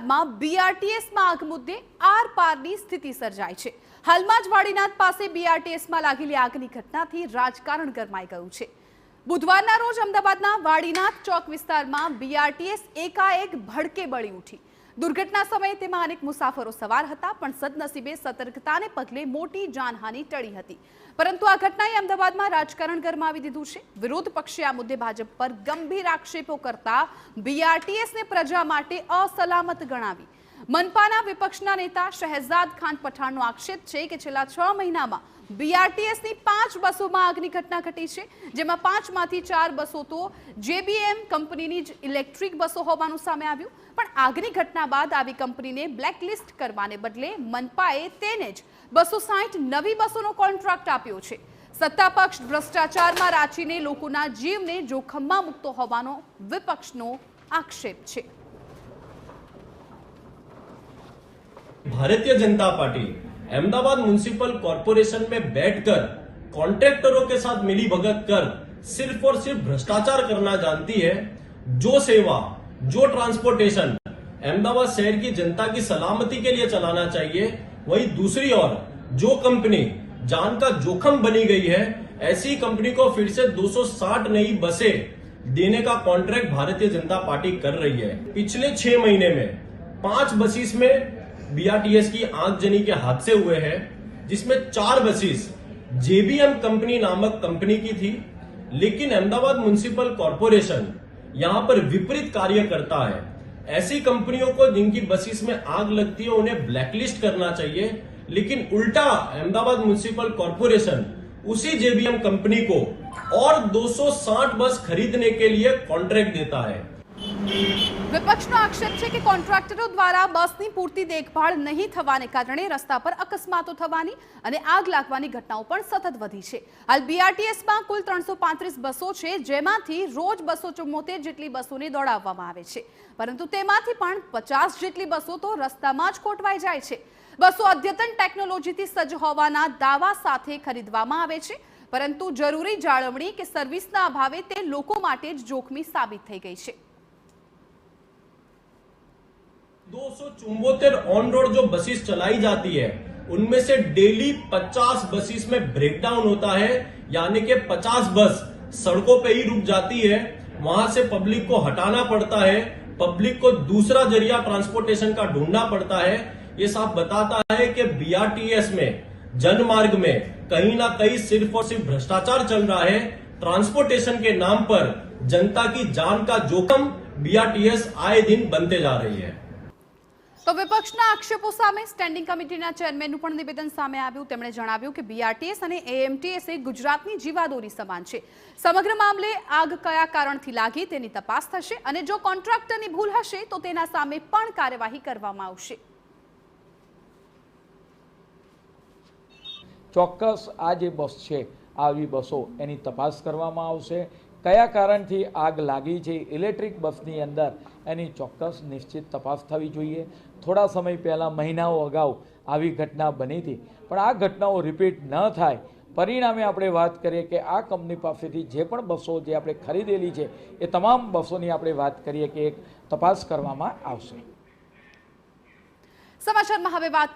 વિસ્તારમાં બીઆરટીએસમાં આગ મુદ્દે આર પારની સ્થિતિ સર્જાઈ છે। હાલમાં જ વાડીનાથ પાસે બીઆરટીએસમાં લાગેલી આગની ઘટનાથી રાજકારણ ગરમાઈ ગયું છે। બુધવારના રોજ અમદાવાદના વાડીનાથ ચોક વિસ્તારમાં બીઆરટીએસ એકાએક ભડકે બળી ઉઠી। દુર્ઘટના સમયે તેમાં અનેક મુસાફરો સવાર હતા, પણ સદનસીબે સતર્કતાને પગલે મોટી જાનહાનિ ટળી હતી। પરંતુ આ ઘટનાએ અમદાવાદમાં રાજકારણ ગરમાવી દીધું છે। વિરોધ પક્ષે આ મુદ્દે ભાજપ પર ગંભીર આક્ષેપો કરતા બીઆરટીએસને પ્રજા માટે અસલામત ગણાવી। મનપાના વિપક્ષના નેતા શહેજાદ ખાન પઠાણનો આક્ષેપ છે કે છેલ્લા 6 મહિનામાં બીઆરટીએસની 5 બસોમાં આગની ઘટના ઘટી છે, જેમાં 5માંથી 4 બસો તો જેબીએમ કંપનીની જ ઇલેક્ટ્રિક બસો હોવાનું સામે આવ્યું। પણ આગની ઘટના બાદ આવી કંપનીને બ્લેકલિસ્ટ કરવાને બદલે મનપાએ તેને જ 260 નવી બસોનો કોન્ટ્રાક્ટ આપ્યો છે। સત્તા પક્ષ ભ્રષ્ટાચારમાં રાચીને લોકોના જીવને જોખમમાં મૂકતો હોવાનો વિપક્ષનો આક્ષેપ છે। Bharatiya Janata party Ahmedabad municipal corporation में बैठकर कॉन्ट्रैक्टरों के साथ मिली भगत कर सिर्फ और सिर्फ भ्रष्टाचार करना जानती है। जो सेवा, जो ट्रांसपोर्टेशन अहमदाबाद शहर की जनता की सलामती के लिए चलाना चाहिए, वहीं दूसरी ओर जो कंपनी जान का जोखम बनी गई है, ऐसी कंपनी को फिर से 260 नई बसें देने का कॉन्ट्रैक्ट भारतीय जनता पार्टी कर रही है। पिछले 6 महीने में 5 बसेस में बीआरटीएस की आगजनी के हादसे हुए हैं, जिसमें 4 बसेस जेबीएम कंपनी नामक कंपनी की थी। लेकिन अहमदाबाद म्युनिसिपल कॉर्पोरेशन यहां पर विपरीत कार्य करता है। ऐसी कंपनियों को जिनकी बसेस में आग लगती है उन्हें ब्लैकलिस्ट करना चाहिए, लेकिन उल्टा अहमदाबाद म्युनिसिपल कॉर्पोरेशन उसी जेबीएम कंपनी को और 260 बस खरीदने के लिए कॉन्ट्रैक्ट देता है। વિપક્ષનો આક્ષેપ છે કે કોન્ટ્રાક્ટરો દ્વારા બસની પૂરતી દેખભાળ નહીં થવાને કારણે રસ્તા પર અકસ્માતો થવાની અને આગ લાગવાની ઘટનાઓ પણ સતત વધી છે। હાલ બીઆરટીએસમાં કુલ 335 બસો છે, જેમાંથી રોજ 274 જેટલી બસોને દોડાવવામાં આવે છે, પરંતુ તેમાંથી પણ 50 જેટલી બસો તો રસ્તામાં જ ખોટવાઈ જાય છે। બસો અદ્યતન ટેકનોલોજીથી સજ્જ હોવાના દાવા સાથે ખરીદવામાં આવે છે, પરંતુ જરૂરી જાળવણી કે સર્વિસના અભાવે તે લોકો માટે જ જોખમી સાબિત થઈ ગઈ છે। 274 ऑन रोड जो बसेस चलाई जाती है, उनमें से डेली 50 बसेस में ब्रेकडाउन होता है, यानी कि 50 बस सड़कों पे ही रुक जाती है। वहां से पब्लिक को हटाना पड़ता है, पब्लिक को दूसरा जरिया ट्रांसपोर्टेशन का ढूंढना पड़ता है। ये साफ बताता है कि बीआरटीएस में, जनमार्ग में कहीं ना कहीं सिर्फ और सिर्फ भ्रष्टाचार चल रहा है। ट्रांसपोर्टेशन के नाम पर जनता की जान का जोखम बीआरटीएस आए दिन बनते जा रही है। તો વિપક્ષના આક્ષેપો સામે સ્ટેન્ડિંગ કમિટીના ચેરમેનનું પણ નિવેદન સામે આવ્યું। તેમણે જણાવ્યું કે બીઆરટીએસ અને એએમટીએસ એ ગુજરાતની જીવાદોરી સમાન છે। સમગ્ર મામલે આગ કયા કારણથી લાગી તેની તપાસ થશે અને જો કોન્ટ્રાક્ટરની ભૂલ હશે તો તેના સામે પણ કાર્યવાહી કરવામાં આવશે। ચોક્કસ આ જે બસ છે, આવી બસો એની તપાસ કરવામાં આવશે। કયા કારણથી આગ લાગી છે ઇલેક્ટ્રિક બસની અંદર એની ચોક્કસ નિશ્ચિત તપાસ થવી જોઈએ। થોડા સમય પહેલાં, મહિનાઓ અગાઉ આવી ઘટના બની હતી, પણ આ ઘટનાઓ રિપીટ ન થાય, પરિણામે આપણે વાત કરીએ કે આ કંપની પાસેથી જે પણ બસો જે આપણે ખરીદેલી છે એ તમામ બસોની આપણે વાત કરીએ કે એક તપાસ કરવામાં આવશે। સમાચારમાં હવે વાત